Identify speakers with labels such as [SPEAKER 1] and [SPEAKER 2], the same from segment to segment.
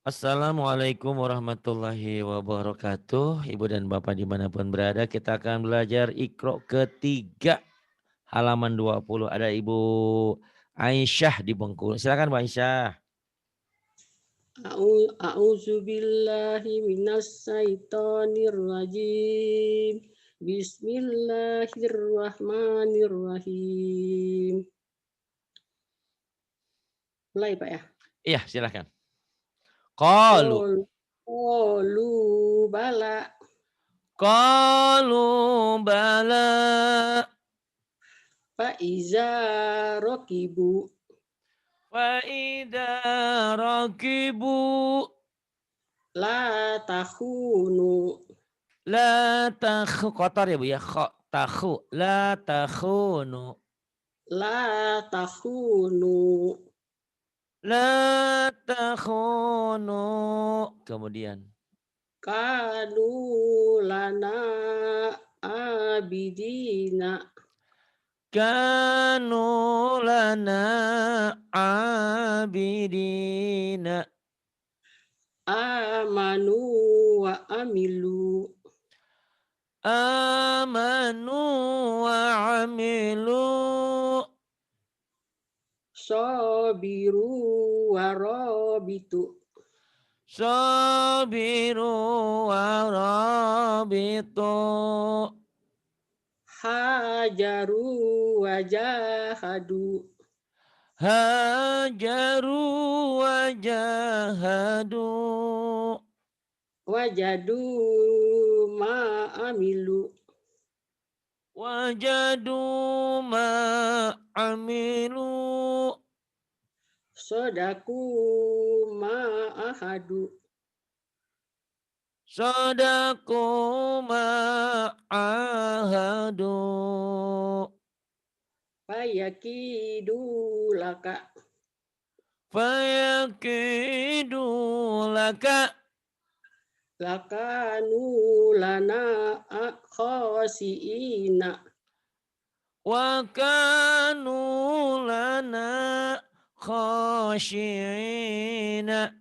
[SPEAKER 1] Assalamualaikum warahmatullahi wabarakatuh. Ibu dan Bapak dimanapun berada, kita akan belajar Iqra ketiga halaman 20. Ada Ibu Aisyah di Bengkulu. Silakan Bu Aisyah.
[SPEAKER 2] A'udzu billahi minas syaitonir rajim. Bismillahirrahmanirrahim. Mulai Pak ya.
[SPEAKER 1] Iya silakan. Qalu.
[SPEAKER 2] Qalu bala.
[SPEAKER 1] Qalu bala.
[SPEAKER 2] Fa iza rakibu.
[SPEAKER 1] Fa idza rakibu.
[SPEAKER 2] La takhunu.
[SPEAKER 1] La takhu. Kotor ya Bu ya. Takhu. La takhunu.
[SPEAKER 2] La takhunu.
[SPEAKER 1] La takhunu. Kemudian.
[SPEAKER 2] Kanu lana abidina.
[SPEAKER 1] Kanu lana abidina.
[SPEAKER 2] Amanu wa amilu.
[SPEAKER 1] Amanu wa amilu.
[SPEAKER 2] Sabiru wa rabitu.
[SPEAKER 1] Sabiru wa rabitu.
[SPEAKER 2] Hajaru wa jahadu.
[SPEAKER 1] Hajaru wa jahadu.
[SPEAKER 2] Wajadu ma amilu.
[SPEAKER 1] Wajadu ma amilu.
[SPEAKER 2] Sodaku ma ahadu.
[SPEAKER 1] Sadaku ma'ahadu.
[SPEAKER 2] Fayakidu laka.
[SPEAKER 1] Fayakidu laka.
[SPEAKER 2] Lakanu lana khasiina.
[SPEAKER 1] Wa kanu lana khashi'ina.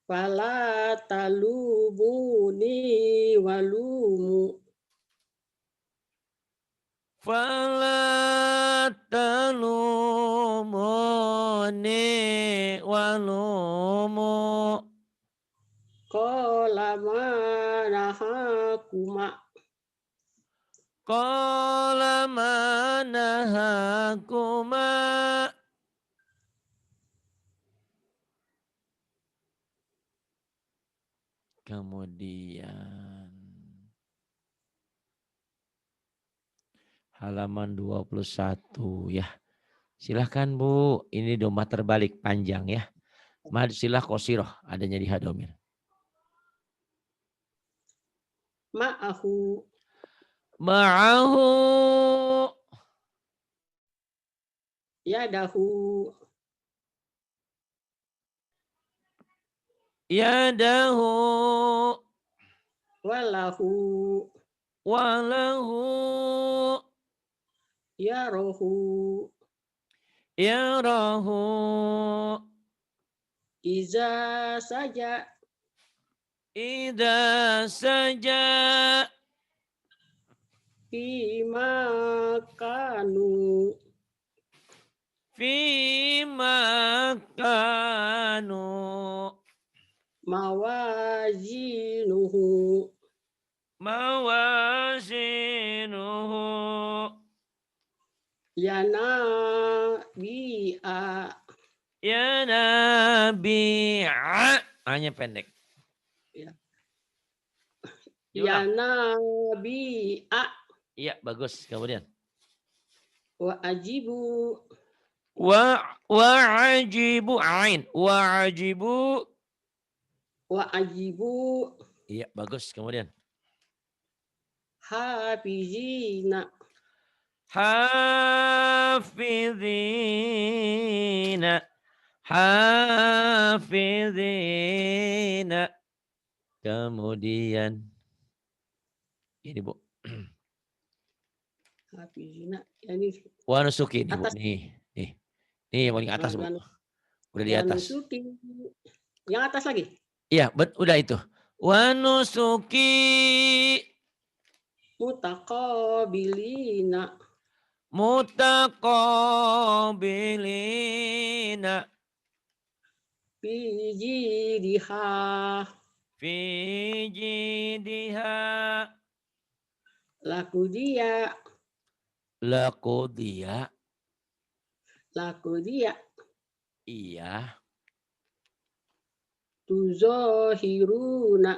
[SPEAKER 2] Fala talubuni walumu.
[SPEAKER 1] Fala talumuni walumu.
[SPEAKER 2] Qala manahakuma.
[SPEAKER 1] Qala manahakuma. Kemudian halaman 21 ya. Silahkan Bu, ini domba terbalik panjang ya. Madsilah qosiroh adanya di hadomir.
[SPEAKER 2] Ma'ahu.
[SPEAKER 1] Ma'ahu.
[SPEAKER 2] Yadahu.
[SPEAKER 1] Yadahu.
[SPEAKER 2] Walahu.
[SPEAKER 1] Walahu.
[SPEAKER 2] Yarohu.
[SPEAKER 1] Yarahu.
[SPEAKER 2] Iza saja.
[SPEAKER 1] Ida saja.
[SPEAKER 2] Fima kanu.
[SPEAKER 1] Fima kanu.
[SPEAKER 2] Mawazinuhu.
[SPEAKER 1] Mawazinuhu.
[SPEAKER 2] Yanabi'a.
[SPEAKER 1] Ya Nabi'a. Hanya pendek.
[SPEAKER 2] Ya.
[SPEAKER 1] Diulang.
[SPEAKER 2] Yanabi'a.
[SPEAKER 1] Iya bagus. Kemudian.
[SPEAKER 2] Wa ajibu.
[SPEAKER 1] Wa ajibu ain. Wa ajibu.
[SPEAKER 2] Wa ajibu.
[SPEAKER 1] Iya bagus. Kemudian.
[SPEAKER 2] Hafizina.
[SPEAKER 1] Hafizina. Hafizina. Kemudian. Ini Bu.
[SPEAKER 2] Hafizina. Ini
[SPEAKER 1] Wa nusuki ini Bu.
[SPEAKER 2] atas.
[SPEAKER 1] Nih. Nih yang paling atas Bu. Udah di atas.
[SPEAKER 2] Nusuki. Yang atas lagi.
[SPEAKER 1] Iya, udah itu. Wa nusuki.
[SPEAKER 2] Mutaqabilina.
[SPEAKER 1] Mutaqabilina.
[SPEAKER 2] Bijidiha.
[SPEAKER 1] Fi jidiha.
[SPEAKER 2] Laku dia.
[SPEAKER 1] Laqudiya.
[SPEAKER 2] Laku dia.
[SPEAKER 1] Iya.
[SPEAKER 2] Tuzohiruna.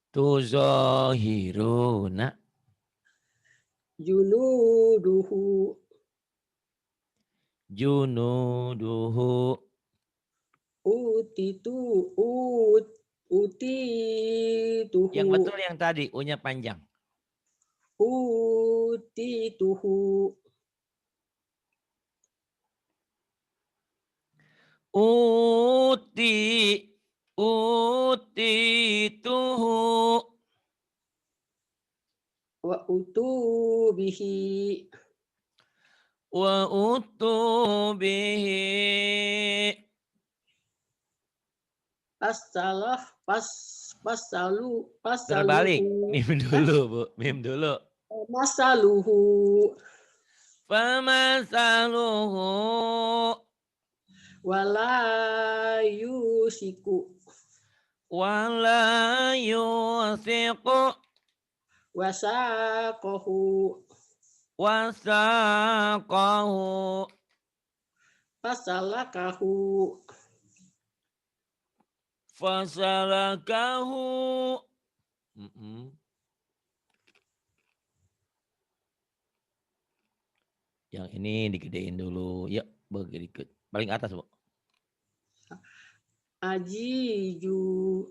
[SPEAKER 1] Tuzahiruna.
[SPEAKER 2] Junuduhu.
[SPEAKER 1] Junuduhu.
[SPEAKER 2] Utituhu.
[SPEAKER 1] Yang betul yang tadi, U-nya panjang.
[SPEAKER 2] Utituhu.
[SPEAKER 1] Utituhu.
[SPEAKER 2] Wa utubihi.
[SPEAKER 1] Wa utubihi.
[SPEAKER 2] Pasaluhu.
[SPEAKER 1] Terbalik. Mim dulu, Bu. Mim dulu.
[SPEAKER 2] Masaluhu.
[SPEAKER 1] Famasaluhu.
[SPEAKER 2] Wala yusiku.
[SPEAKER 1] Wala yusiku.
[SPEAKER 2] Wasaqahu.
[SPEAKER 1] Wasaqahu.
[SPEAKER 2] Fasalakahu.
[SPEAKER 1] Fasalakahu. Yang ini digedein dulu. Ya, begitu. Paling atas, Bu.
[SPEAKER 2] Ajiju.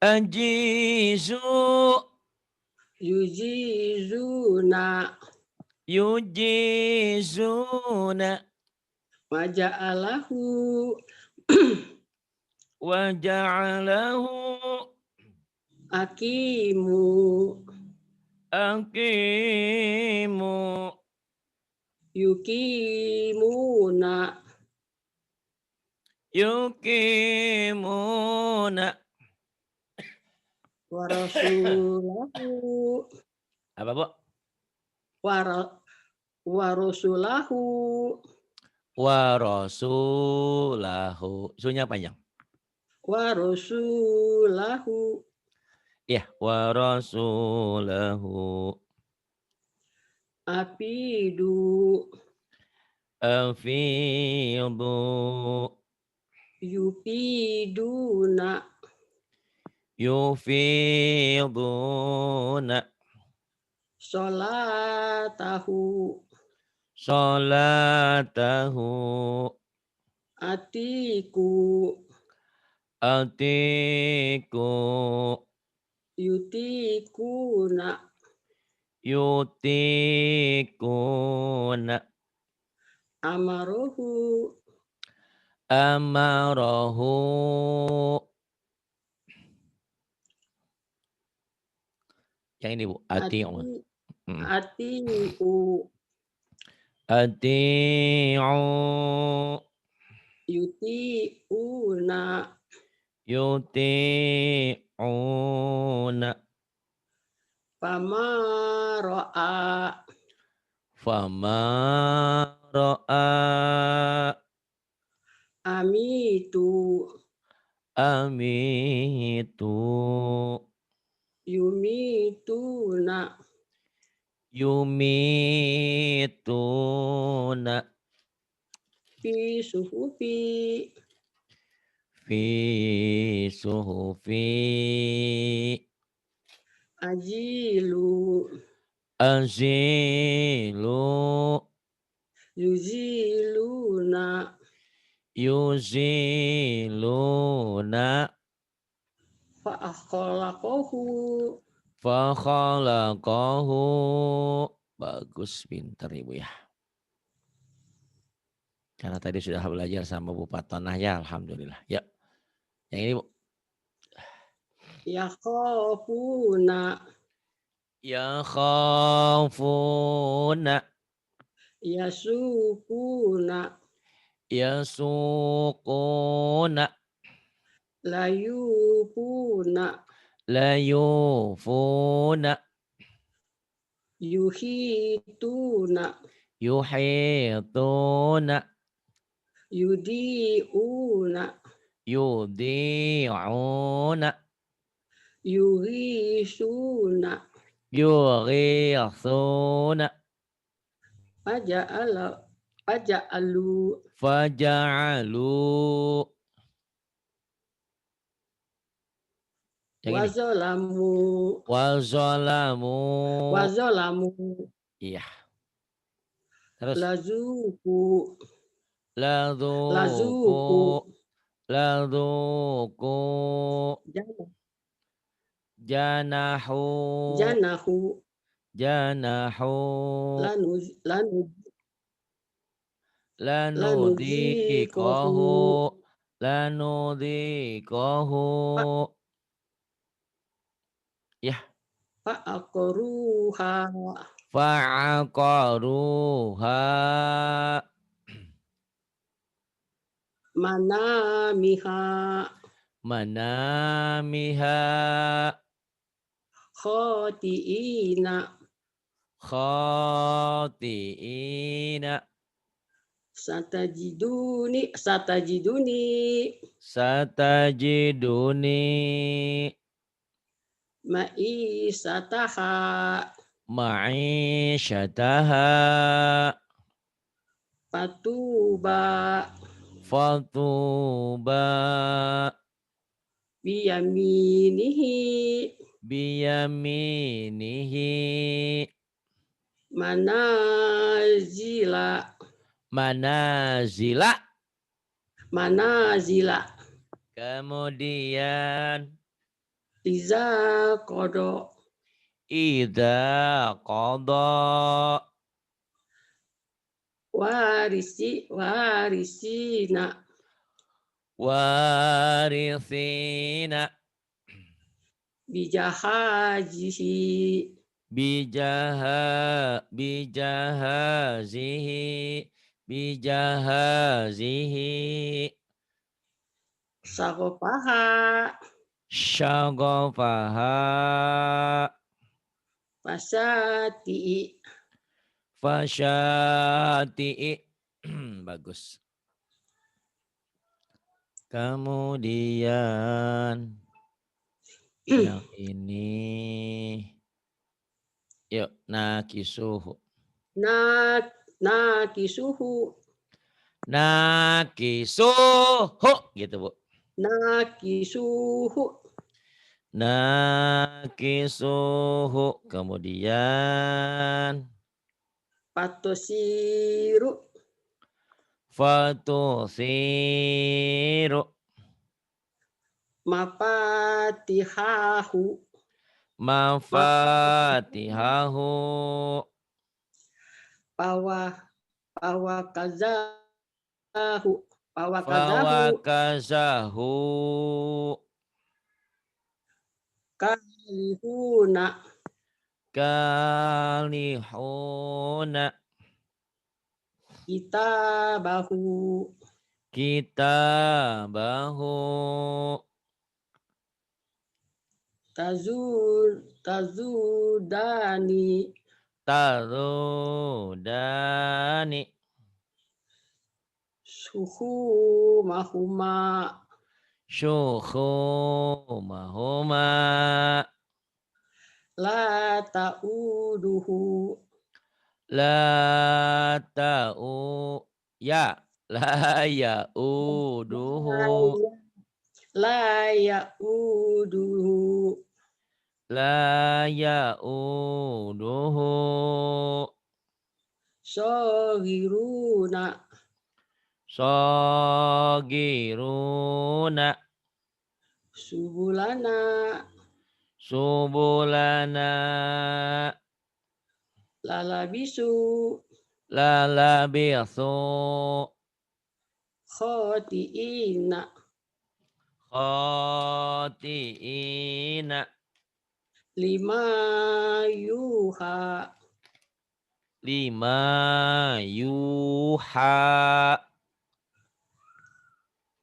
[SPEAKER 1] Ajizu.
[SPEAKER 2] Yujizuna.
[SPEAKER 1] Yujizuna.
[SPEAKER 2] Waja'alahu.
[SPEAKER 1] Waja'alahu.
[SPEAKER 2] Akimu.
[SPEAKER 1] Akimu.
[SPEAKER 2] Yukimuna.
[SPEAKER 1] Yukimuna.
[SPEAKER 2] Warasulahu.
[SPEAKER 1] Apa, Bu?
[SPEAKER 2] Warasulahu.
[SPEAKER 1] Warasulahu. Sunya panjang.
[SPEAKER 2] Warasulahu.
[SPEAKER 1] Ya, warasulahu.
[SPEAKER 2] Apidu.
[SPEAKER 1] Afidu.
[SPEAKER 2] Yupiduna.
[SPEAKER 1] Yufiduna.
[SPEAKER 2] Solatahu.
[SPEAKER 1] Salatahu.
[SPEAKER 2] Atiku.
[SPEAKER 1] Atiku.
[SPEAKER 2] Yutikuna.
[SPEAKER 1] Yutikuna.
[SPEAKER 2] Amaruhu.
[SPEAKER 1] Amarahu. Yang ini, Bu. Ati'un.
[SPEAKER 2] Ati'u.
[SPEAKER 1] Ati'u.
[SPEAKER 2] Yuti'una.
[SPEAKER 1] Yuti'una.
[SPEAKER 2] Famara'a.
[SPEAKER 1] Famara'a.
[SPEAKER 2] Amitu.
[SPEAKER 1] Amitu.
[SPEAKER 2] Yumituna.
[SPEAKER 1] Yumituna.
[SPEAKER 2] Fi suhufi.
[SPEAKER 1] Fi suhufi.
[SPEAKER 2] Ajilu.
[SPEAKER 1] Azilu.
[SPEAKER 2] Yuziluna.
[SPEAKER 1] Yuziluna.
[SPEAKER 2] Fa'akhalaqahu.
[SPEAKER 1] Fakhalaqahu. Bagus, pinter Ibu ya. Karena tadi sudah belajar sama Bu Patonah ya, alhamdulillah. Ya. Yang ini, Bu.
[SPEAKER 2] Yakhafuna.
[SPEAKER 1] Yakhafuna.
[SPEAKER 2] Yasukuna.
[SPEAKER 1] yasuquna
[SPEAKER 2] layufuna
[SPEAKER 1] layufuna
[SPEAKER 2] yuhituna
[SPEAKER 1] yuhituna
[SPEAKER 2] yudiuna
[SPEAKER 1] yudi'una
[SPEAKER 2] yurisuna
[SPEAKER 1] yughithuna
[SPEAKER 2] faja'ala faja'alu
[SPEAKER 1] faja'alu. Yang ini.
[SPEAKER 2] wazalamu
[SPEAKER 1] Wazalamu.
[SPEAKER 2] wazalamu
[SPEAKER 1] Iya. Terus.
[SPEAKER 2] lazuku
[SPEAKER 1] Ladzuku.
[SPEAKER 2] lazuku
[SPEAKER 1] Ladzuku.
[SPEAKER 2] jana-
[SPEAKER 1] Janahu.
[SPEAKER 2] janahu
[SPEAKER 1] Janahu.
[SPEAKER 2] lanu lanu
[SPEAKER 1] Lanudhiqahu.
[SPEAKER 2] lanuzikohu
[SPEAKER 1] Lanudhiqahu. Ya.
[SPEAKER 2] fa'aqruha
[SPEAKER 1] Fa'aqaruha.
[SPEAKER 2] manamiha
[SPEAKER 1] Manamiha.
[SPEAKER 2] khati'ina
[SPEAKER 1] Khati'ina.
[SPEAKER 2] satajiduni
[SPEAKER 1] Satajiduni.
[SPEAKER 2] ma'isataha
[SPEAKER 1] Ma'isyataha.
[SPEAKER 2] fatuba
[SPEAKER 1] Fatuba.
[SPEAKER 2] biyaminihi
[SPEAKER 1] Biyaminihi.
[SPEAKER 2] manazila
[SPEAKER 1] Manazila.
[SPEAKER 2] manazila
[SPEAKER 1] Kemudian
[SPEAKER 2] iza kodo
[SPEAKER 1] idza qada
[SPEAKER 2] warisina
[SPEAKER 1] warisina
[SPEAKER 2] bijahajihi
[SPEAKER 1] bijahazihi bijahazihi
[SPEAKER 2] sagopaha
[SPEAKER 1] syaghafaha
[SPEAKER 2] fasati
[SPEAKER 1] fasyati'i. Bagus. Kemudian yang ini yuk nakisuhu.
[SPEAKER 2] nakisuhu
[SPEAKER 1] Nakisuhu gitu Bu.
[SPEAKER 2] nakisuhu
[SPEAKER 1] Nakisuhu. Kemudian
[SPEAKER 2] patosiru
[SPEAKER 1] fatusiru.
[SPEAKER 2] mapatihahu
[SPEAKER 1] Mafatihahu.
[SPEAKER 2] pawakazahu
[SPEAKER 1] Fawakazahu.
[SPEAKER 2] kalihuna
[SPEAKER 1] Kalihuna.
[SPEAKER 2] kitabahu
[SPEAKER 1] Kitabahu.
[SPEAKER 2] tazudani
[SPEAKER 1] Tarudani.
[SPEAKER 2] suhu mahuma
[SPEAKER 1] Syukhumahuma.
[SPEAKER 2] la ta'uduhu
[SPEAKER 1] La ta'u. Ya. La ya'uduhu.
[SPEAKER 2] la ya'uduhu
[SPEAKER 1] La ya'uduhu.
[SPEAKER 2] sohiruna
[SPEAKER 1] Sogiruna.
[SPEAKER 2] subulana
[SPEAKER 1] Subulana.
[SPEAKER 2] lalabisu
[SPEAKER 1] Lalabisu.
[SPEAKER 2] khotiina
[SPEAKER 1] Khotiina.
[SPEAKER 2] lima yuha
[SPEAKER 1] Lima yuha.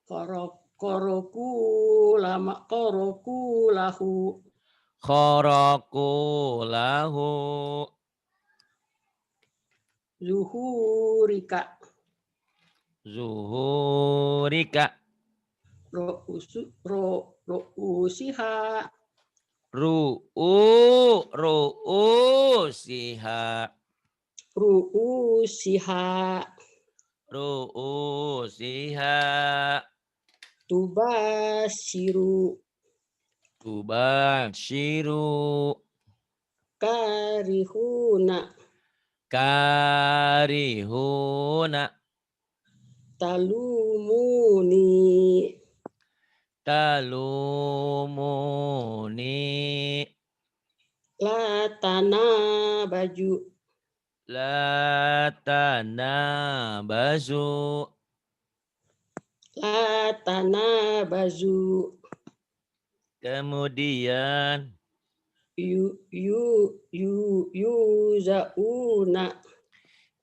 [SPEAKER 2] Koroku lahu.
[SPEAKER 1] Kharaku lahu.
[SPEAKER 2] Zuhurika.
[SPEAKER 1] Zuhurika.
[SPEAKER 2] Ro'usiha.
[SPEAKER 1] Ru'usiha.
[SPEAKER 2] Ru'usiha.
[SPEAKER 1] Ru'usiha.
[SPEAKER 2] Tubashiru.
[SPEAKER 1] Tubashiru.
[SPEAKER 2] Karihuna.
[SPEAKER 1] Karihuna.
[SPEAKER 2] Talumuni.
[SPEAKER 1] Talumuni.
[SPEAKER 2] Latana baju.
[SPEAKER 1] Latanabazu.
[SPEAKER 2] Latana baju.
[SPEAKER 1] Kemudian
[SPEAKER 2] Yuzauna.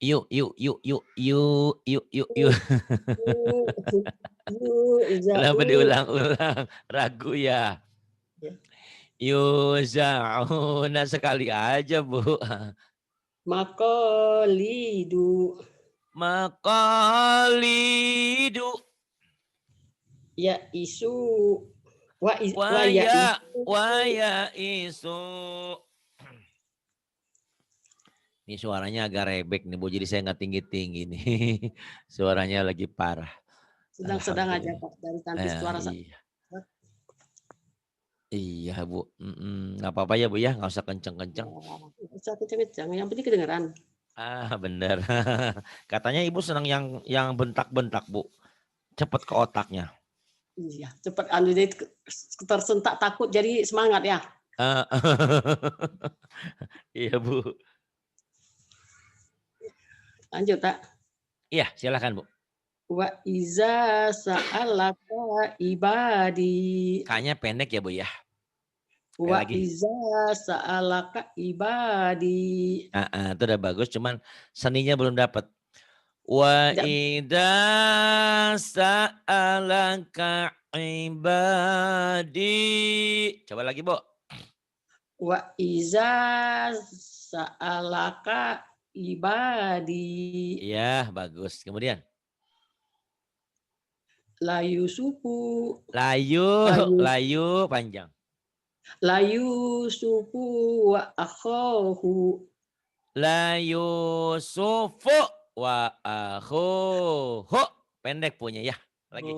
[SPEAKER 1] yuk. Kenapa
[SPEAKER 2] Yuzauna.
[SPEAKER 1] diulang-ulang? Ragu ya. Yuzauna sekali aja, Bu.
[SPEAKER 2] Makolidu.
[SPEAKER 1] Makalidu.
[SPEAKER 2] Ya isu.
[SPEAKER 1] Waya isu. Ini suaranya agak rebek nih, Bu. Jadi saya nggak tinggi-tinggi nih. Suaranya lagi parah.
[SPEAKER 2] Sedang-sedang aja, Pak. Dari nanti suara
[SPEAKER 1] Iya. Iya, Bu. Nggak apa-apa ya, Bu ya. Nggak usah kenceng-kenceng.
[SPEAKER 2] Nggak usah kenceng-kenceng. Yang penting kedengeran.
[SPEAKER 1] Bener. Katanya Ibu senang yang bentak-bentak, Bu. Cepet ke otaknya.
[SPEAKER 2] Iya, cepat jadi tersentak takut jadi semangat ya.
[SPEAKER 1] Iya, Bu.
[SPEAKER 2] Lanjut, Pak.
[SPEAKER 1] Iya, silakan, Bu.
[SPEAKER 2] Wa iza sa'alaka ibadi.
[SPEAKER 1] Kayaknya pendek ya, Bu ya.
[SPEAKER 2] Wa iza sa'alaka ibadi.
[SPEAKER 1] Itu udah bagus, cuman seninya belum dapat. Wa idza sa'alaka ibadi. Coba lagi, Bu.
[SPEAKER 2] Wa iza sa'alaka ibadi.
[SPEAKER 1] Iya, bagus. Kemudian
[SPEAKER 2] Layu suku.
[SPEAKER 1] Layu panjang.
[SPEAKER 2] Layu suku wa akhahu.
[SPEAKER 1] La Yusufu wa akhuhu. Pendek punya ya. Lagi.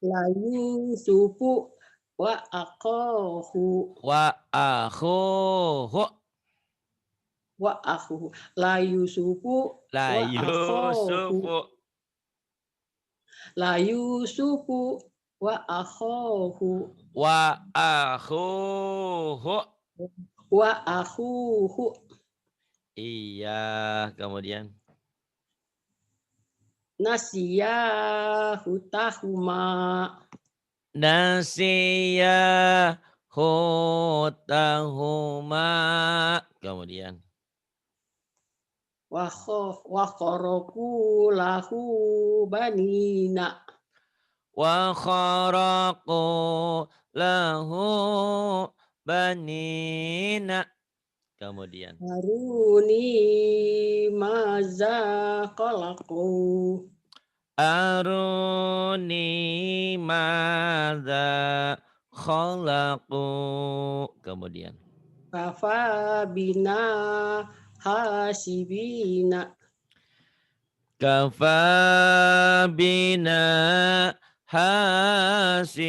[SPEAKER 2] La Yusufu wa akhahu.
[SPEAKER 1] Wa akhuhu.
[SPEAKER 2] Wa akhuhu. La Yusufu
[SPEAKER 1] La
[SPEAKER 2] wa akhahu.
[SPEAKER 1] Yusufu.
[SPEAKER 2] La Yusufu wa akhahu.
[SPEAKER 1] Wa akhuhu.
[SPEAKER 2] Wa akhuhu.
[SPEAKER 1] Iya, kemudian
[SPEAKER 2] Nasiya hutahuma.
[SPEAKER 1] Nasiya hutahuma. Kemudian
[SPEAKER 2] Wa kharaku lahu banina.
[SPEAKER 1] wa kharaqu lahu banina. Kemudian
[SPEAKER 2] Haruni maza khalaqu.
[SPEAKER 1] Aruni madza khalaqu. Kemudian
[SPEAKER 2] Kafa bina hasibina.
[SPEAKER 1] kafa bina hasibina.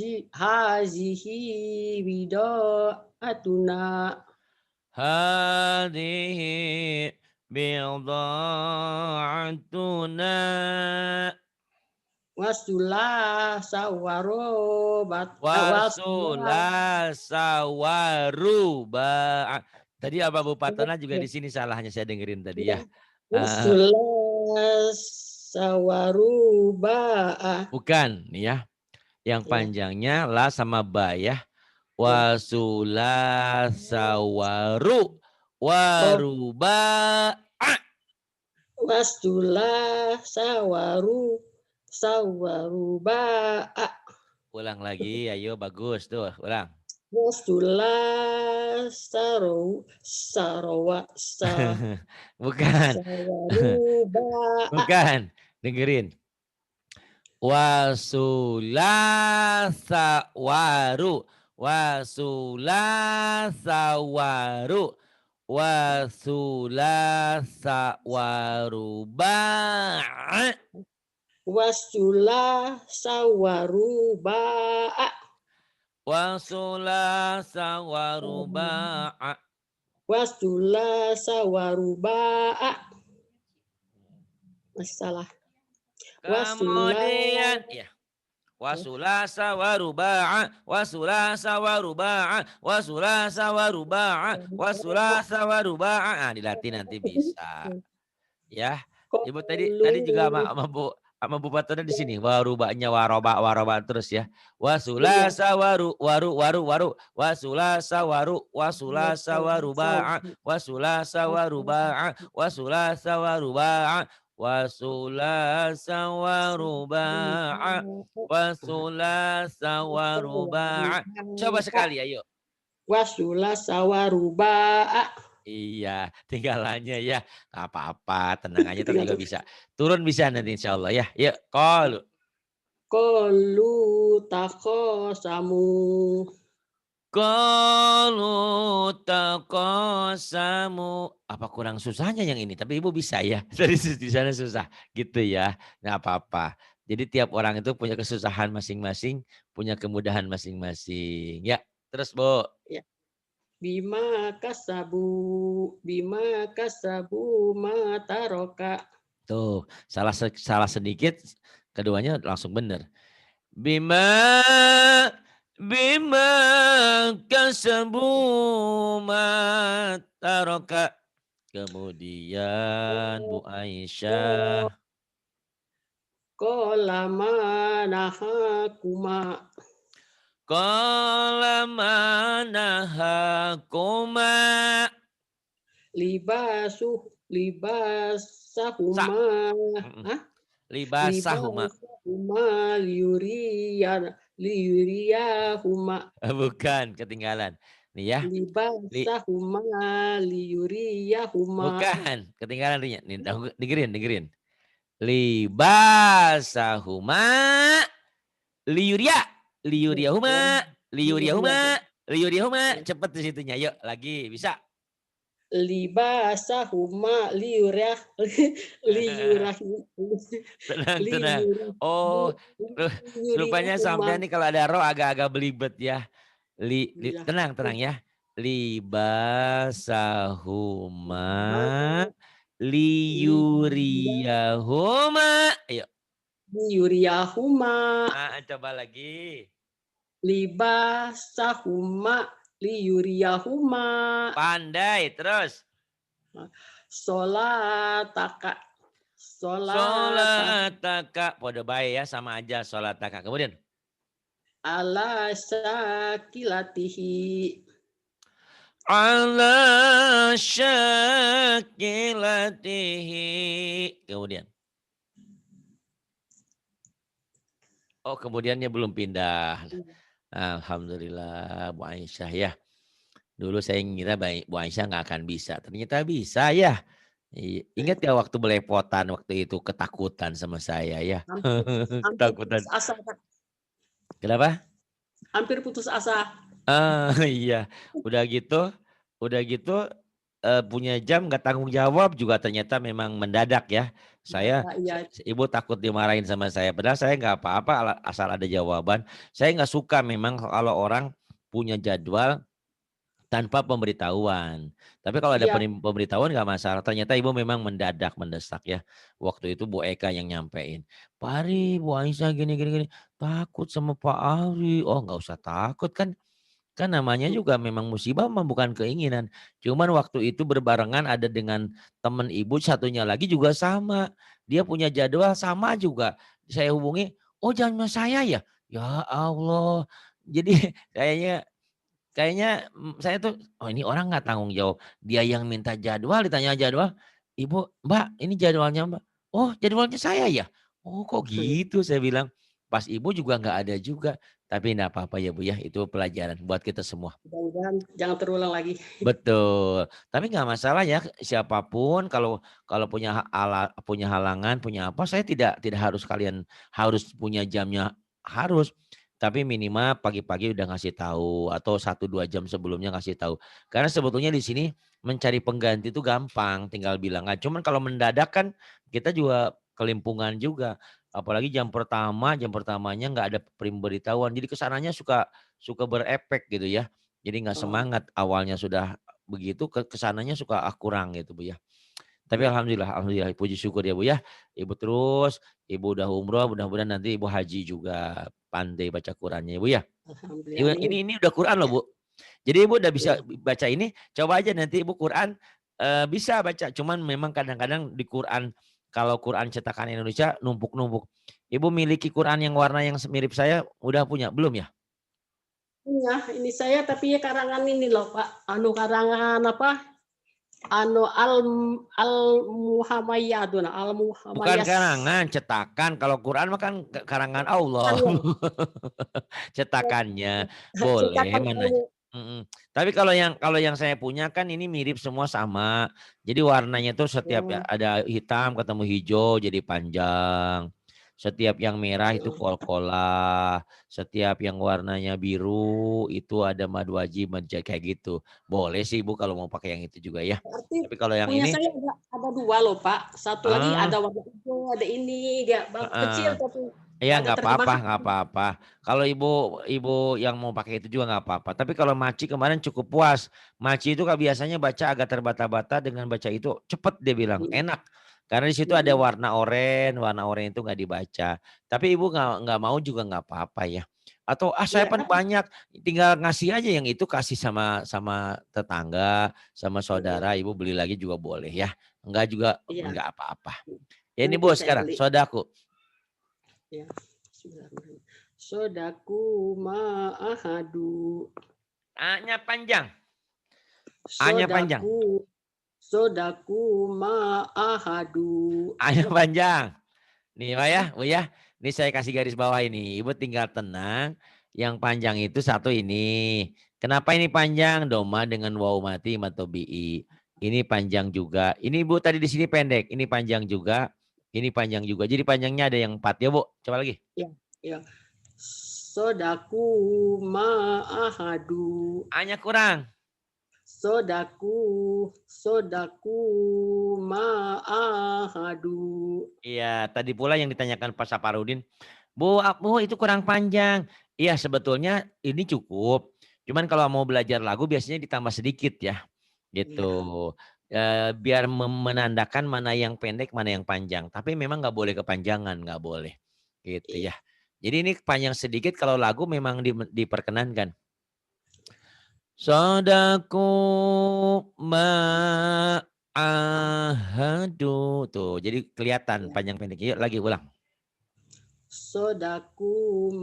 [SPEAKER 2] Hazihi bida'atuna.
[SPEAKER 1] Hadhihi bida'atuna.
[SPEAKER 2] Wasulah sawarobat.
[SPEAKER 1] Wasulah sawaruba. Tadi apa Bu Patana juga di sini salahnya saya dengerin tadi ya.
[SPEAKER 2] Wasulah sawaruba.
[SPEAKER 1] Bukan nih ya. Yang panjangnya la sama ba ya. Wasulah sawaru waruba.
[SPEAKER 2] Wasdula sawaru ba'a.
[SPEAKER 1] Ulang lagi, ayo bagus tuh, ulang.
[SPEAKER 2] Wasdula sarowa
[SPEAKER 1] Bukan,
[SPEAKER 2] sawaru ba'a.
[SPEAKER 1] bukan. Dengerin. Wasulasawaru. Wasulasawaru. Wasulasawaru ba'a.
[SPEAKER 2] Wasdula sawaru ba'a.
[SPEAKER 1] Wasulasawaru ba'a.
[SPEAKER 2] Wasdula sawaru ba'a. Masih salah. Wasdula
[SPEAKER 1] Kemudian, ya. Wasulasa waruba'a, wasulasa waruba'a, wasulasa waruba'a, wasulasa waruba'a. Nah, dilatih nanti bisa. Ya. Ibu tadi juga sama Bu Patona di sini. Warubanya waroba terus ya.
[SPEAKER 2] Iya.
[SPEAKER 1] Wasulasa waru. Wasulasa wasulasa waruba'a, wasulasa waruba'a, wasulasa waruba'a, wasulasa waruba'a. Wasulasa waruba'a. Coba sekali ayo.
[SPEAKER 2] Wasdula sawaru ba'a.
[SPEAKER 1] Iya, tinggalannya ya. Nggak apa-apa, tenang aja terus juga bisa. Turun bisa nanti insya Allah ya. Yuk, qalu.
[SPEAKER 2] Qalu taqasamu.
[SPEAKER 1] Qalu taqasamu. Apa kurang susahnya yang ini? Tapi Ibu bisa ya. Dari di sana susah gitu ya. Nggak apa-apa. Jadi tiap orang itu punya kesusahan masing-masing, punya kemudahan masing-masing. Ya, terus Bu.
[SPEAKER 2] Ya. Bima kasabu mataroka.
[SPEAKER 1] Tuh, salah sedikit, keduanya langsung bener. Bima bima kasabu mataroka. Kemudian Bu Aisyah.
[SPEAKER 2] Qala manahakuma.
[SPEAKER 1] Qala manahakuma. Sa.
[SPEAKER 2] Libasahuma.
[SPEAKER 1] Mm-mm.
[SPEAKER 2] Hah?
[SPEAKER 1] Libasahuma.
[SPEAKER 2] Libasahuma liyuriyahuma.
[SPEAKER 1] Bukan, ketinggalan. Nih ya.
[SPEAKER 2] Libasahuma liyuriyahuma.
[SPEAKER 1] Bukan, ketinggalan nih. Nih, dengerin. Libasahuma liyuria. Liyuriahuma. Cepet di situnya. Yuk, lagi bisa.
[SPEAKER 2] Libasahuma liyuriyah
[SPEAKER 1] Tenang. Oh, rupanya sampai nih kalau ada roh agak-agak belibet ya. Tenang ya. Libasahuma liyuriyahuma. Ayo.
[SPEAKER 2] liyuriyahuma.
[SPEAKER 1] Coba lagi.
[SPEAKER 2] Libasahuma liyuriyahuma.
[SPEAKER 1] Pandai terus.
[SPEAKER 2] Sholataka.
[SPEAKER 1] Sholataka. Pada baik ya, sama aja sholataka. Kemudian.
[SPEAKER 2] Ala syakilatihi.
[SPEAKER 1] Ala syakilatihi. Kemudian. Oh, kemudiannya belum pindah. Alhamdulillah Bu Aisyah ya. Dulu saya ngira Bu Aisyah nggak akan bisa. Ternyata bisa ya. Ingat ya waktu belepotan waktu itu ketakutan sama saya ya. Ketakutan.
[SPEAKER 2] Putus asa.
[SPEAKER 1] Kenapa?
[SPEAKER 2] Hampir putus asa.
[SPEAKER 1] Iya. Udah gitu punya jam nggak tanggung jawab juga ternyata memang mendadak ya. Ibu takut dimarahin sama saya. Padahal saya nggak apa-apa asal ada jawaban. Saya nggak suka memang kalau orang punya jadwal tanpa pemberitahuan. Tapi kalau ada pemberitahuan nggak masalah. Ternyata ibu memang mendesak ya. Waktu itu Bu Eka yang nyampein. Pak Ari, Bu Aisyah gini. Takut sama Pak Ari. Oh nggak usah takut kan. Kan namanya juga memang musibah bukan keinginan. Cuman waktu itu berbarengan ada dengan teman ibu satunya lagi juga sama. Dia punya jadwal sama juga. Saya hubungi, oh jangan saya ya. Ya Allah. Jadi kayaknya saya tuh, oh ini orang nggak tanggung jawab. Dia yang minta jadwal, ditanya jadwal. Ibu, Mbak, ini jadwalnya Mbak. Oh, jadwalnya saya ya? Oh, kok gitu? Saya bilang. Pas ibu juga nggak ada juga. Tapi enggak apa-apa ya Bu ya, itu pelajaran buat kita semua.
[SPEAKER 2] Mudah-mudahan jangan terulang lagi.
[SPEAKER 1] Betul. Tapi nggak masalah ya, siapapun kalau kalau punya halangan, punya apa, saya tidak harus kalian harus punya jamnya harus. Tapi minimal pagi-pagi udah ngasih tahu atau 1-2 jam sebelumnya ngasih tahu. Karena sebetulnya di sini mencari pengganti itu gampang, tinggal bilang. Nah, cuman kalau mendadak kan kita juga kelimpungan juga. Apalagi jam pertamanya nggak ada pemberitahuan. Jadi kesananya suka suka berefek gitu ya. Jadi nggak
[SPEAKER 2] Oh,
[SPEAKER 1] semangat, awalnya sudah begitu kesananya suka, kurang gitu Bu ya. Tapi
[SPEAKER 2] iya.
[SPEAKER 1] alhamdulillah puji syukur ya Bu ya. Ibu terus, Ibu udah umroh mudah-mudahan nanti Ibu haji juga, pandai baca Qurannya ya Bu ya.
[SPEAKER 2] Alhamdulillah,
[SPEAKER 1] Ibu
[SPEAKER 2] amin.
[SPEAKER 1] ini udah Quran loh
[SPEAKER 2] Ya,
[SPEAKER 1] Bu. Jadi Ibu udah bisa
[SPEAKER 2] iya.
[SPEAKER 1] baca ini, coba aja nanti Ibu Quran, bisa baca. Cuman memang kadang-kadang di Quran, kalau Quran cetakan Indonesia numpuk-numpuk. Ibu miliki Quran yang warna yang mirip saya, udah punya? Belum ya?
[SPEAKER 2] Iya, ini saya tapi ya karangan ini loh Pak, karangan apa, Al Muhammadiyah, Al
[SPEAKER 1] Bukan
[SPEAKER 2] Muhammadiyah.
[SPEAKER 1] karangan, cetakan. Kalau Quran mah kan karangan Allah. Cetakannya boleh
[SPEAKER 2] Cetakan
[SPEAKER 1] mana.
[SPEAKER 2] Al
[SPEAKER 1] Mhm. Tapi kalau yang saya punya kan ini mirip semua sama. Jadi warnanya tuh setiap ya
[SPEAKER 2] oh,
[SPEAKER 1] ada hitam ketemu hijau jadi panjang. Setiap yang merah itu
[SPEAKER 2] oh.
[SPEAKER 1] kol-kolah. Setiap yang warnanya biru itu ada madu wajib kayak gitu. Boleh sih Ibu kalau mau pakai yang itu juga ya.
[SPEAKER 2] Berarti
[SPEAKER 1] Tapi kalau yang
[SPEAKER 2] punya
[SPEAKER 1] ini
[SPEAKER 2] saya ada 2 loh Pak, satu lagi
[SPEAKER 1] ah,
[SPEAKER 2] ada warna hijau, ada ini, dia
[SPEAKER 1] heeh.
[SPEAKER 2] kecil tapi
[SPEAKER 1] Iya
[SPEAKER 2] ada
[SPEAKER 1] nggak apa-apa,
[SPEAKER 2] terjemahan.
[SPEAKER 1] nggak apa-apa. Kalau ibu ibu yang mau pakai itu juga nggak apa-apa. Tapi kalau Maci kemarin cukup puas. Maci itu kan biasanya baca agak terbata-bata, dengan baca itu cepet dia bilang
[SPEAKER 2] Mhm,
[SPEAKER 1] enak. Karena di situ ada
[SPEAKER 2] mhm.
[SPEAKER 1] warna oranye itu nggak dibaca. Tapi ibu nggak mau juga nggak apa-apa ya. Atau saya
[SPEAKER 2] Iya
[SPEAKER 1] kan
[SPEAKER 2] kan?
[SPEAKER 1] banyak, tinggal ngasih aja yang itu kasih sama sama tetangga, sama
[SPEAKER 2] Iya,
[SPEAKER 1] saudara. Ibu beli lagi juga boleh ya. Enggak juga
[SPEAKER 2] iya,
[SPEAKER 1] enggak apa-apa. Ya ini
[SPEAKER 2] nanti
[SPEAKER 1] bos
[SPEAKER 2] saya
[SPEAKER 1] sekarang,
[SPEAKER 2] beli.
[SPEAKER 1] sodaku.
[SPEAKER 2] Ya, bismillahirrahmanirrahim. Sodaku ma'ahadu.
[SPEAKER 1] A-nya panjang. A-nya panjang.
[SPEAKER 2] Sodaku, sodaku ma'ahadu.
[SPEAKER 1] A-nya panjang. Nih Pak ya, Bu ya. Ini saya kasih garis bawah ini. Ibu tinggal tenang. Yang panjang itu satu ini. Kenapa ini panjang? Doma dengan waw mati matobi'i. Ini panjang juga. Ini Bu tadi di sini pendek. Ini panjang juga. Ini panjang juga. Jadi panjangnya ada yang 4 ya Bu. Coba lagi.
[SPEAKER 2] Ya, ya. Sodaku ma'ahadu.
[SPEAKER 1] A-nya kurang.
[SPEAKER 2] Sodaku, sodaku ma'ahadu.
[SPEAKER 1] Iya, tadi pula yang ditanyakan Pak Saparudin. Bu, itu kurang panjang. Iya, sebetulnya ini cukup. Cuman kalau mau belajar lagu biasanya ditambah sedikit ya. Gitu.
[SPEAKER 2] Ya,
[SPEAKER 1] Biar menandakan mana yang pendek, mana yang panjang. Tapi memang nggak boleh kepanjangan, nggak boleh. Gitu
[SPEAKER 2] iya.
[SPEAKER 1] ya. Jadi ini panjang sedikit kalau lagu memang diperkenankan. Sodaku ma'ahadu. Tuh, jadi kelihatan
[SPEAKER 2] Ya.
[SPEAKER 1] panjang pendeknya. Yuk lagi ulang.
[SPEAKER 2] Sodaku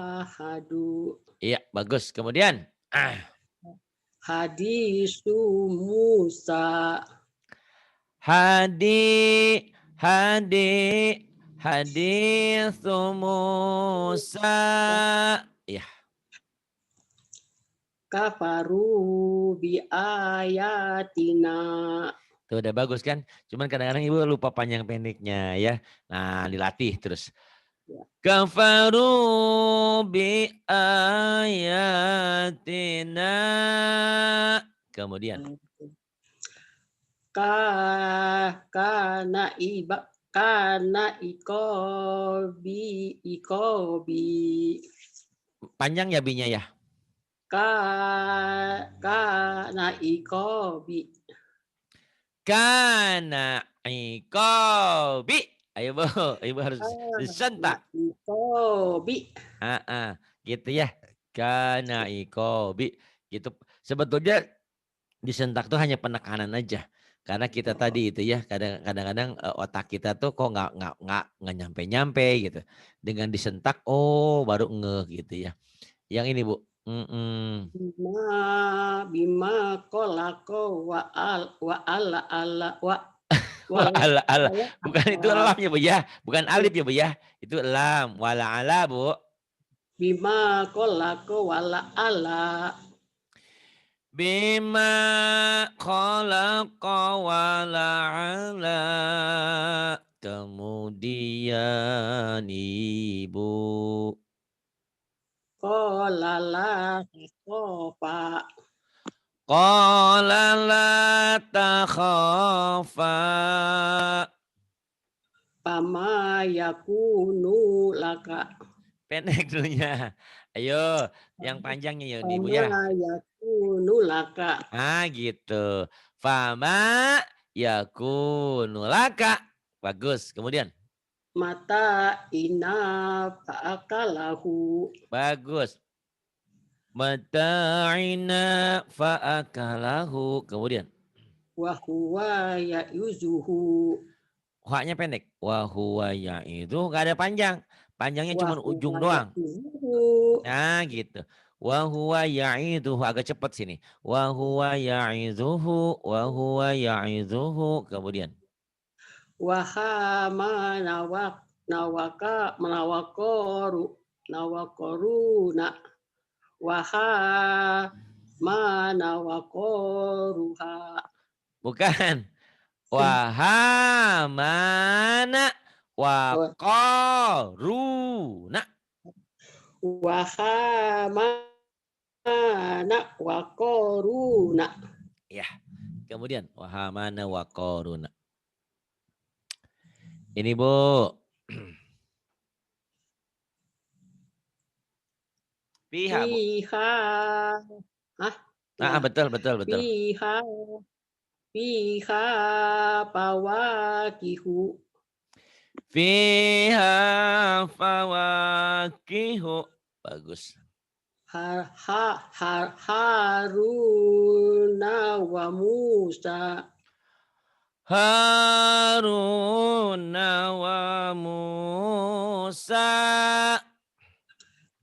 [SPEAKER 2] ma'ahadu.
[SPEAKER 1] Iya, bagus. Kemudian,
[SPEAKER 2] Hadisu Musa.
[SPEAKER 1] hadi, hadi, hadis Musa. Iya,
[SPEAKER 2] Kafaru bi ayatina.
[SPEAKER 1] tuh udah bagus kan? Cuman kadang-kadang ibu lupa panjang pendeknya ya. Nah, dilatih terus.
[SPEAKER 2] Ya.
[SPEAKER 1] Kafaru bi ayatina. Kemudian,
[SPEAKER 2] Ka kana iba kana ikobi
[SPEAKER 1] panjang ya binya ya.
[SPEAKER 2] ka kana ikobi
[SPEAKER 1] Kana ikobi. Ayo Bu, ibu harus
[SPEAKER 2] kana
[SPEAKER 1] disentak.
[SPEAKER 2] ikobi.
[SPEAKER 1] Gitu ya. Kana ikobi. Gitu. Sebetulnya disentak tuh hanya penekanan aja. Karena kita tadi itu ya kadang-kadang otak kita tuh kok nggak nyampe-nyampe gitu. Dengan disentak oh baru ngeh gitu ya. Yang ini Bu.
[SPEAKER 2] Bima kolako wa ala
[SPEAKER 1] Wala ala.
[SPEAKER 2] wala
[SPEAKER 1] Bukan itu lam ya Bu ya. Bukan alif ya Bu ya. Itu lam. Wala ala Bu.
[SPEAKER 2] bima kolako wala ala
[SPEAKER 1] Bima khalaqa wala ala. Kemudian Ibu.
[SPEAKER 2] kolala kopa
[SPEAKER 1] Qala la takhafa.
[SPEAKER 2] pama yakunu laka
[SPEAKER 1] Pendek dulunya. Ayo, yang panjangnya ya Ibu ya.
[SPEAKER 2] pama yakunu laka
[SPEAKER 1] Ah gitu. Fama yakunu laka. Bagus. Kemudian.
[SPEAKER 2] mata ina fa'akalahu
[SPEAKER 1] Bagus. Mata'ina fa'akalahu. Kemudian.
[SPEAKER 2] wa huwa ya'uzuhu
[SPEAKER 1] Haknya pendek. Wahuwa itu nggak ada panjang. Panjangnya
[SPEAKER 2] wa
[SPEAKER 1] cuma ujung
[SPEAKER 2] huwa
[SPEAKER 1] doang.
[SPEAKER 2] ya'uzuhu
[SPEAKER 1] Nah gitu. Wahuwa ya'iduhu. Agak cepat sini. Wahuwa ya'iduhu. Wahuwa ya'iduhu. Kemudian.
[SPEAKER 2] wahama nawakoruna waha nawakoruha
[SPEAKER 1] Bukan. Wahamana waqaruna.
[SPEAKER 2] wahama wakoruna
[SPEAKER 1] Ya. Kemudian wahamana waqaruna. Ini Bu. Piha Bu.
[SPEAKER 2] Piha.
[SPEAKER 1] Betul.
[SPEAKER 2] Piha. Piha pawakihu.
[SPEAKER 1] Fiha fawakihu. Bagus.
[SPEAKER 2] Haruna wa Musa.
[SPEAKER 1] Haruna wa Musa.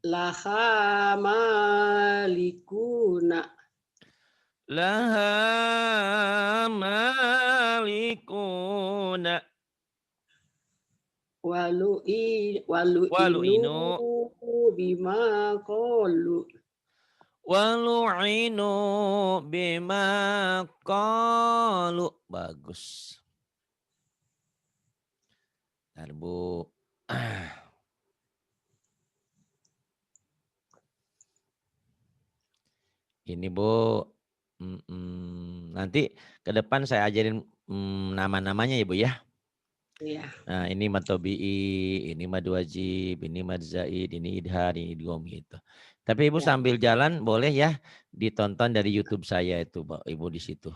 [SPEAKER 2] Laha malikuna.
[SPEAKER 1] Laha malikuna.
[SPEAKER 2] Walu'inu bima qalu.
[SPEAKER 1] Walu'inu bima qalu. Bagus. Bentar Bu. Ini Bu. Nanti ke depan saya ajarin nama-namanya ya Bu ya.
[SPEAKER 2] Iya.
[SPEAKER 1] Nah ini mad tabi'i, ini mad wajib, ini mad zaid, ini idhar, ini idgham gitu. Tapi Ibu
[SPEAKER 2] Ya.
[SPEAKER 1] sambil jalan boleh ya ditonton dari YouTube saya itu Ibu di situ.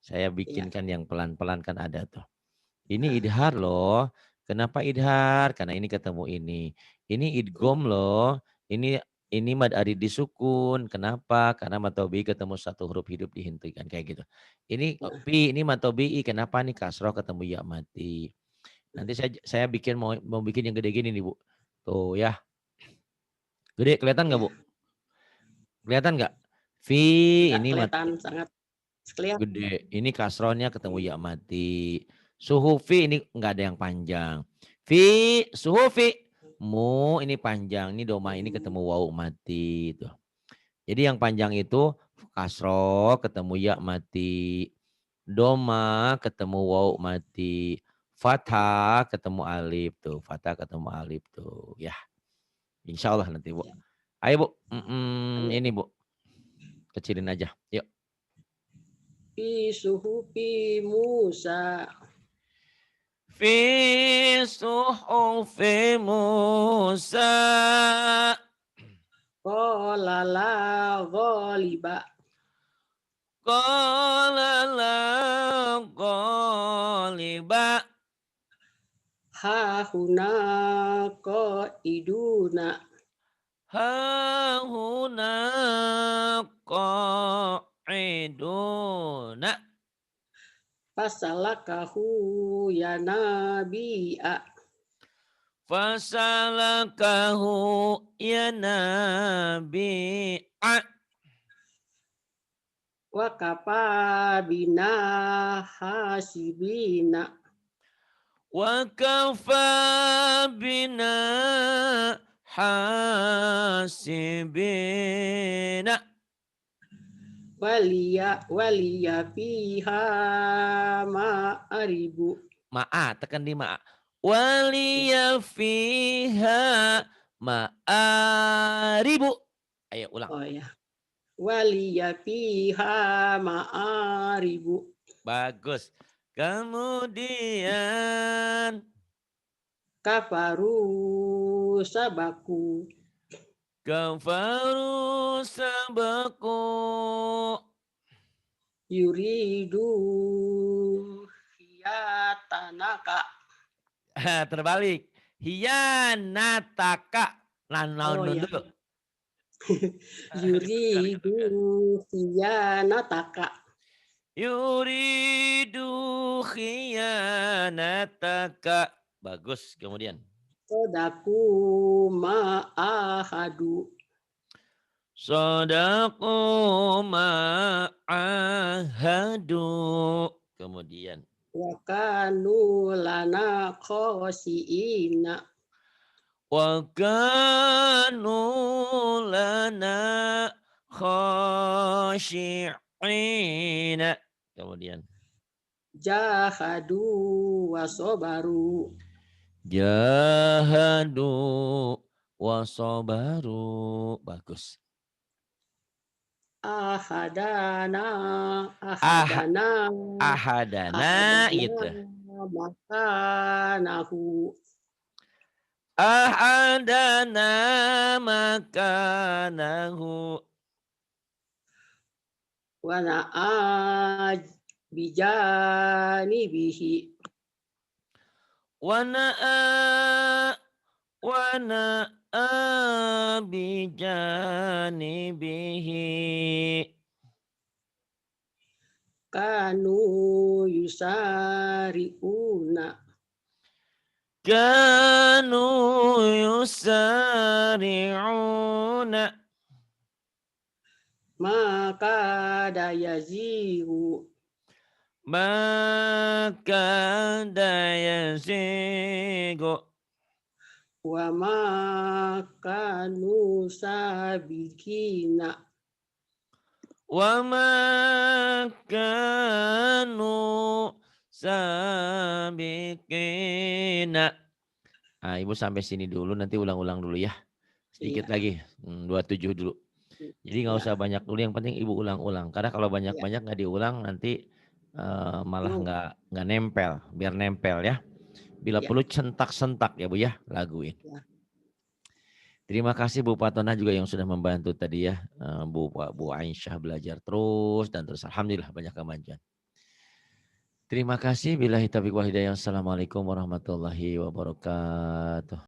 [SPEAKER 1] Saya bikinkan yang pelan-pelan kan ada tuh. Ini idhar loh. Kenapa idhar? Karena ini ketemu ini. Ini idgham loh. Ini mad arid disukun. Kenapa? Karena mad tabi'i ketemu satu huruf hidup dihentikan kayak gitu. Ini ini mad tabi'i. Kenapa nih kasroh ketemu ya mati. Nanti saya bikin mau bikin yang gede gini nih Bu. Tuh ya. Gede kelihatan nggak Bu? Kelihatan nggak? Fi ini
[SPEAKER 2] kelihatan sangat kelihatan.
[SPEAKER 1] gede. Ini kasrohnya ketemu ya mati. Suhu fi ini nggak ada yang panjang. Fi suhu fi. Mu ini panjang. Ini doma ini ketemu wawu mati. Tuh. Jadi yang panjang itu kasroh ketemu ya mati. Doma ketemu wawu mati. Fathah ketemu alif tuh. Fathah ketemu alif tuh. Ya. Insya Allah nanti Bu. Ayo Bu. Ini Bu. Kecilin aja. Yuk.
[SPEAKER 2] Fi suhufi Musa.
[SPEAKER 1] Fi suhufi Musa.
[SPEAKER 2] Qala la ghaliba.
[SPEAKER 1] Qala la ghaliba.
[SPEAKER 2] Hahuna qaiduna.
[SPEAKER 1] Hahuna qa'iduna.
[SPEAKER 2] Fasalakahu ya nabi'a.
[SPEAKER 1] fasalakahu ya nabi
[SPEAKER 2] Wa kafa bina hasibina.
[SPEAKER 1] wa kafa bina hasibina.
[SPEAKER 2] Waliya fiha ma'aribu.
[SPEAKER 1] Ma'a, tekan di ma'a. Waliya fiha ma'aribu. Ayo ulang.
[SPEAKER 2] Oh ya. Waliya fiha ma'aribu.
[SPEAKER 1] Bagus. Kemudian
[SPEAKER 2] Kafaru sabaku.
[SPEAKER 1] kafaru sabaku.
[SPEAKER 2] Yuridu hiyatanaka.
[SPEAKER 1] Terbalik. Hiyanataka. Naon
[SPEAKER 2] Oh ya.
[SPEAKER 1] dulu.
[SPEAKER 2] Yuridu hiyanataka.
[SPEAKER 1] Yuridu khiyanataka. Bagus. Kemudian.
[SPEAKER 2] Sodaku ma'ahadu.
[SPEAKER 1] Sodaqu ma'ahadu. Kemudian.
[SPEAKER 2] Wa kanu lana khosiina.
[SPEAKER 1] Wa kanu lana khashi'ina. Kemudian.
[SPEAKER 2] Jahadu wa sobaru.
[SPEAKER 1] Jahadu wa sabaru. Bagus.
[SPEAKER 2] Ahadana
[SPEAKER 1] Ahadana itu.
[SPEAKER 2] makanahu.
[SPEAKER 1] Ahadana makanahu.
[SPEAKER 2] Wa na'a bijanibihi.
[SPEAKER 1] Wana'a bijanibihi.
[SPEAKER 2] Kanu yusari'una.
[SPEAKER 1] Kanu yusari'una.
[SPEAKER 2] Maka dayazihu.
[SPEAKER 1] Maka dayazigu.
[SPEAKER 2] Wa makanu sabikina.
[SPEAKER 1] Wa makanu sabiqina. Nah, Ibu sampai sini dulu, nanti ulang-ulang dulu ya. Sedikit lagi, 27 dulu. Jadi nggak usah banyak dulu, yang penting Ibu ulang-ulang. Karena kalau banyak-banyak nggak diulang nanti malah nggak nempel. Biar nempel ya. Bila perlu sentak-sentak ya Bu ya, laguin. Terima kasih Bu Patona juga yang sudah membantu tadi ya. Bu Aisyah belajar terus dan terus. Alhamdulillah banyak kemajuan. Terima kasih. Billahi taufiq wal hidayah. Assalamualaikum warahmatullahi wabarakatuh.